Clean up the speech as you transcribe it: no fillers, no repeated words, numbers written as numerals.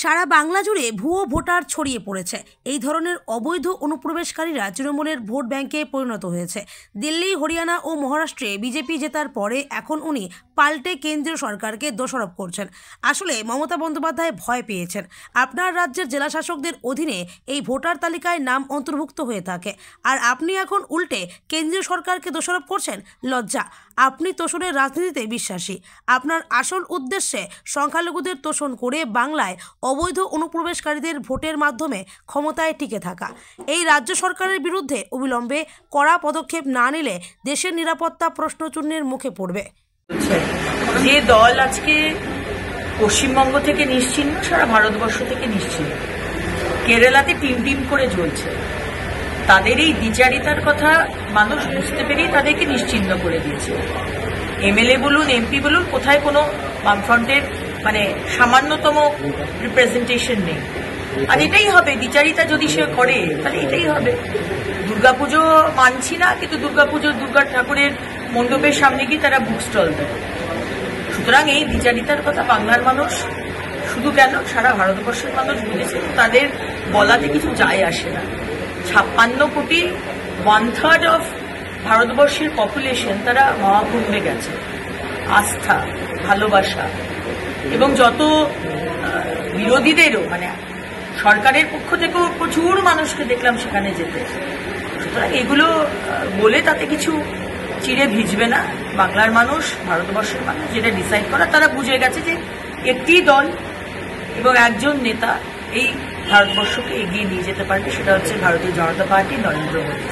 সারা বাংলা জুড়ে ভুয়ো ভোটার ছড়িয়ে পড়েছে। এই ধরনের অবৈধ অনুপ্রবেশকারীরা তৃণমূলের ভোট ব্যাংকে পরিণত হয়েছে। দিল্লি, হরিয়ানা ও মহারাষ্ট্রে বিজেপি জেতার পরে এখন উনি পাল্টে কেন্দ্রীয় সরকারকে দোষারোপ করছেন। আসলে মমতা বন্দ্যোপাধ্যায় ভয় পেয়েছেন। আপনার রাজ্যের জেলাশাসকদের অধীনে এই ভোটার তালিকায় নাম অন্তর্ভুক্ত হয়ে থাকে, আর আপনি এখন উল্টে কেন্দ্রীয় সরকারকে দোষারোপ করছেন। লজ্জা। আপনি তোষণের রাজনীতিতে বিশ্বাসী। আপনার আসল উদ্দেশ্যে সংখ্যালঘুদের তোষণ করে বাংলায় অবৈধ অনুপ্রবেশকারীদের ভোটের মাধ্যমে ক্ষমতায় টিকে থাকা। এই রাজ্য সরকারের বিরুদ্ধে অবিলম্বে কড়া পদক্ষেপ না নিলে দেশের নিরাপত্তা প্রশ্নচিহ্নের মুখে পড়বে। যে দল আজকে পশ্চিমবঙ্গ থেকে নিশ্চিহ্ন, সারা ভারতবর্ষ থেকে নিশ্চিহ্ন, কেরালাতে টিম টিম করে জ্বলছে, তাদের এই দ্বিচারিতার কথা মানুষ বুঝতে পেরেই তাদেরকে নিশ্চিহ্ন করে দিয়েছে। এমএলএ বলুন, এমপি বলুন, কোথায় কোনো বামফ্রন্টের সামান্যতম রিপ্রেজেন্টেশন নেই। আর এটাই হবে, দ্বিচারিতা যদি সে করে তাহলে এটাই হবে। দুর্গাপুজো মানছি না, কিন্তু দুর্গাপুজো দুর্গা ঠাকুরের মণ্ডপের সামনে গিয়ে তারা বুক স্টল দেয়। সুতরাং এই দ্বিচারিতার কথা বাংলার মানুষ শুধু কেন, সারা ভারতবর্ষের মানুষ বুঝেছে। তাদের বলাতে কিছু যায় আসে না। 56 কোটি, 1/3 অফ ভারতবর্ষের পপুলেশন, তারা মহাকুম্ভে গেছে। আস্থা, ভালোবাসা, এবং যত বিরোধীদেরও সরকারের পক্ষ থেকেও প্রচুর মানুষকে দেখলাম সেখানে যেতে। সুতরাং এগুলো বলে তাতে কিছু চিড়ে ভিজবে না। বাংলার মানুষ, ভারতবর্ষের মানুষ যেটা ডিসাইড করা, তারা বুঝে গেছে যে একটি দল এবং একজন নেতা এই ভারতবর্ষকে এগিয়ে নিয়ে যেতে পারবে, সেটা হচ্ছে ভারতীয় জনতা পার্টি, নরেন্দ্র মোদী।